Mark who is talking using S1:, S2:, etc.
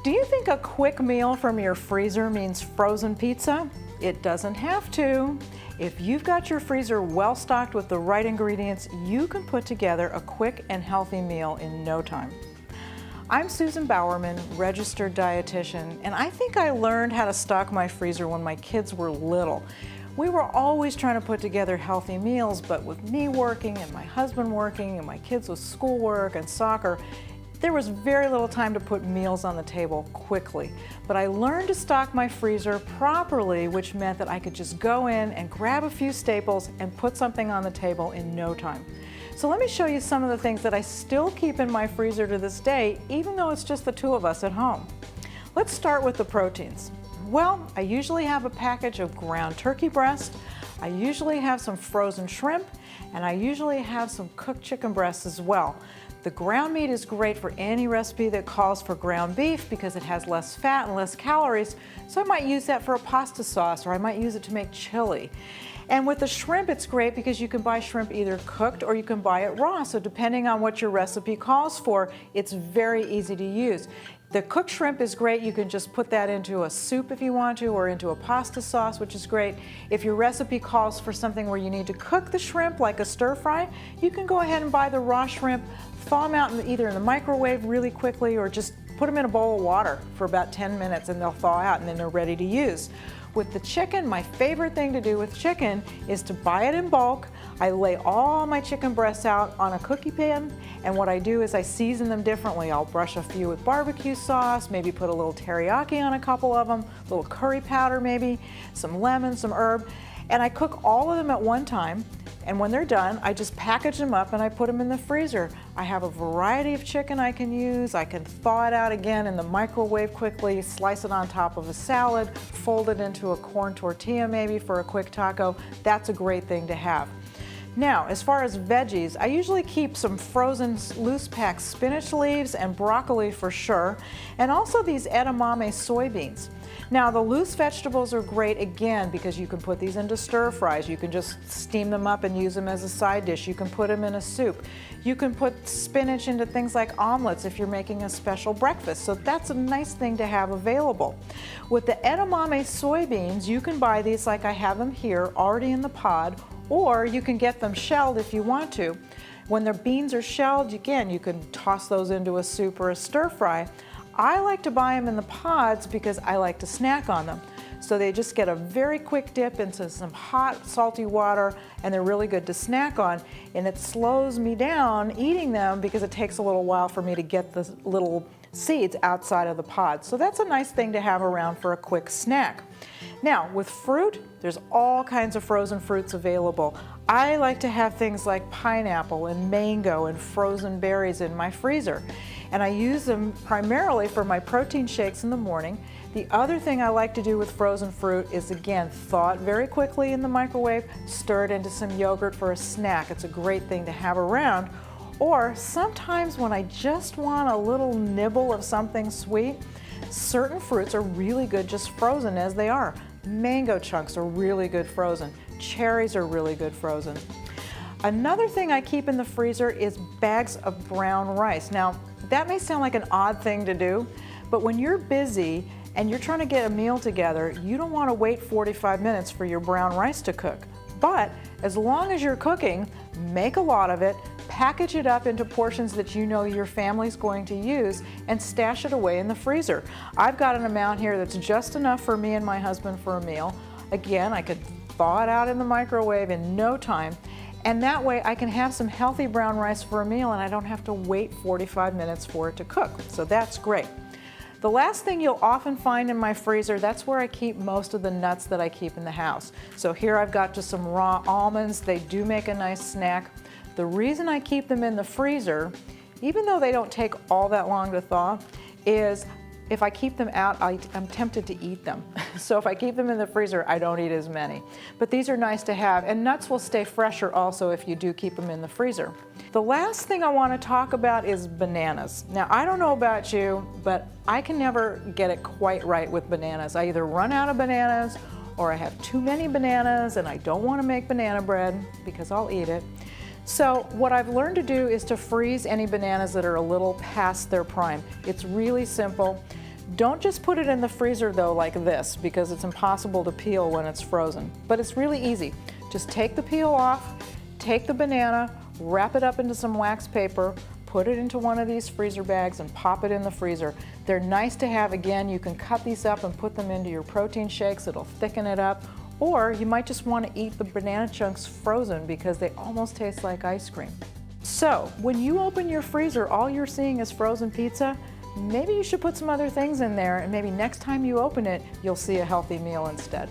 S1: Do you think a quick meal from your freezer means frozen pizza? It doesn't have to. If you've got your freezer well stocked with the right ingredients, you can put together a quick and healthy meal in no time. I'm Susan Bowerman, registered dietitian, and I think I learned how to stock my freezer when my kids were little. We were always trying to put together healthy meals, but with me working and my husband working and my kids with schoolwork and soccer, there was very little time to put meals on the table quickly. But I learned to stock my freezer properly, which meant that I could just go in and grab a few staples and put something on the table in no time. So let me show you some of the things that I still keep in my freezer to this day, even though it's just the two of us at home. Let's start with the proteins. Well, I usually have a package of ground turkey breast, I usually have some frozen shrimp, and I usually have some cooked chicken breasts as well. The ground meat is great for any recipe that calls for ground beef because it has less fat and less calories, so I might use that for a pasta sauce, or I might use it to make chili. And with the shrimp, it's great because you can buy shrimp either cooked or you can buy it raw, so depending on what your recipe calls for, it's very easy to use. The cooked shrimp is great. You can just put that into a soup if you want to, or into a pasta sauce, which is great. If your recipe calls for something where you need to cook the shrimp, like a stir fry, you can go ahead and buy the raw shrimp, thaw them out either in the microwave really quickly, or just put them in a bowl of water for about 10 minutes and they'll thaw out and then they're ready to use. With the chicken, my favorite thing to do with chicken is to buy it in bulk. I lay all my chicken breasts out on a cookie pan, and what I do is I season them differently. I'll brush a few with barbecue sauce, maybe put a little teriyaki on a couple of them, a little curry powder maybe, some lemon, some herb, and I cook all of them at one time. And when they're done, I just package them up and I put them in the freezer. I have a variety of chicken I can use. I can thaw it out again in the microwave quickly, slice it on top of a salad, fold it into a corn tortilla maybe for a quick taco. That's a great thing to have. Now, as far as veggies, I usually keep some frozen loose packed spinach leaves and broccoli for sure, and also these edamame soybeans. Now, the loose vegetables are great again because you can put these into stir fries. You can just steam them up and use them as a side dish. You can put them in a soup. You can put spinach into things like omelets if you're making a special breakfast. So that's a nice thing to have available. With the edamame soybeans, you can buy these like I have them here, already in the pod, or you can get them shelled if you want to. When the beans are shelled, again, you can toss those into a soup or a stir fry. I like to buy them in the pods because I like to snack on them. So they just get a very quick dip into some hot, salty water, and they're really good to snack on. And it slows me down eating them because it takes a little while for me to get the little seeds outside of the pod. So that's a nice thing to have around for a quick snack. Now, with fruit, there's all kinds of frozen fruits available. I like to have things like pineapple and mango and frozen berries in my freezer. And I use them primarily for my protein shakes in the morning. The other thing I like to do with frozen fruit is, again, thaw it very quickly in the microwave, stir it into some yogurt for a snack. It's a great thing to have around. Or sometimes when I just want a little nibble of something sweet, certain fruits are really good just frozen as they are. Mango chunks are really good frozen. Cherries are really good frozen. Another thing I keep in the freezer is bags of brown rice. Now, that may sound like an odd thing to do, but when you're busy and you're trying to get a meal together, you don't want to wait 45 minutes for your brown rice to cook. But as long as you're cooking, make a lot of it, package it up into portions that you know your family's going to use, and stash it away in the freezer. I've got an amount here that's just enough for me and my husband for a meal. Again, I could thaw it out in the microwave in no time, and that way I can have some healthy brown rice for a meal and I don't have to wait 45 minutes for it to cook. So that's great. The last thing you'll often find in my freezer, that's where I keep most of the nuts that I keep in the house. So here I've got just some raw almonds. They do make a nice snack. The reason I keep them in the freezer, even though they don't take all that long to thaw, is if I keep them out, I'm tempted to eat them. So if I keep them in the freezer, I don't eat as many. But these are nice to have, and nuts will stay fresher also if you do keep them in the freezer. The last thing I want to talk about is bananas. Now, I don't know about you, but I can never get it quite right with bananas. I either run out of bananas, or I have too many bananas and I don't want to make banana bread because I'll eat it. So what I've learned to do is to freeze any bananas that are a little past their prime. It's really simple. Don't just put it in the freezer though like this, because it's impossible to peel when it's frozen. But it's really easy. Just take the peel off, take the banana, wrap it up into some wax paper, put it into one of these freezer bags and pop it in the freezer. They're nice to have. Again, you can cut these up and put them into your protein shakes. It'll thicken it up. Or you might just want to eat the banana chunks frozen because they almost taste like ice cream. So when you open your freezer, all you're seeing is frozen pizza. Maybe you should put some other things in there, and maybe next time you open it, you'll see a healthy meal instead.